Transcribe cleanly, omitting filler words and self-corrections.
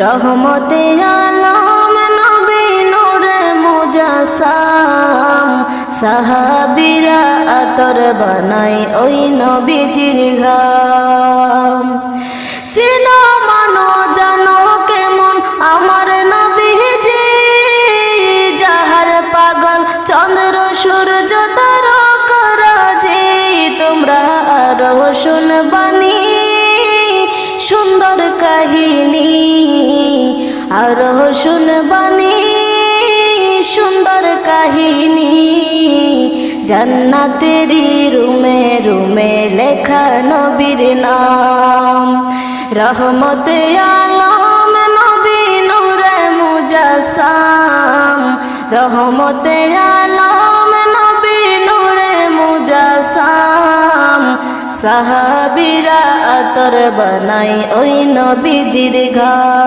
রহমতে আলম নবী নূরে মুজাসসাম সাহাবীরা আতর বানাই ওই নবীজির ঘাম। চেনো মানো জানো কেমন আমার নবীজি, যাহার পাগল চন্দ্র সূর্য তারকারাজি। তোমরা আরো শুনবানি সুন্দর কাহিনী, আরো শুনবানি সুন্দর কাহিনী। জান্নাতেরি রুমে রুমে লেখা নবীর নাম। রহমতে আলম নবী নূরে মুজাসসাম, রহমতে আলম নবী নূরে মুজাসসাম সাহাবীরা আতর বানাই ওই নবীজির ঘাম।